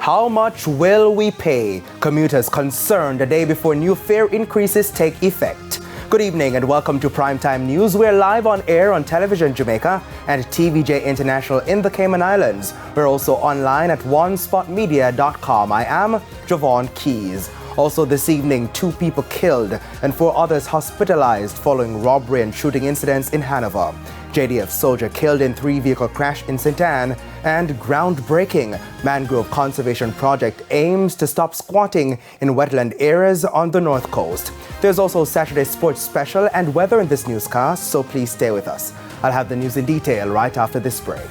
How much will we pay? Commuters concerned the day before new fare increases take effect. Good evening and welcome to Primetime News. We're live on air on television Jamaica and TVJ International in the Cayman Islands. We're also online at onespotmedia.com. I am Javon Keys. Also this evening, 2 people killed and 4 others hospitalized following robbery and shooting incidents in Hanover. JDF soldier killed in 3-vehicle crash in St. Anne, and groundbreaking mangrove conservation project aims to stop squatting in wetland areas on the north coast. There's also Saturday sports special and weather in this newscast, so please stay with us. I'll have the news in detail right after this break.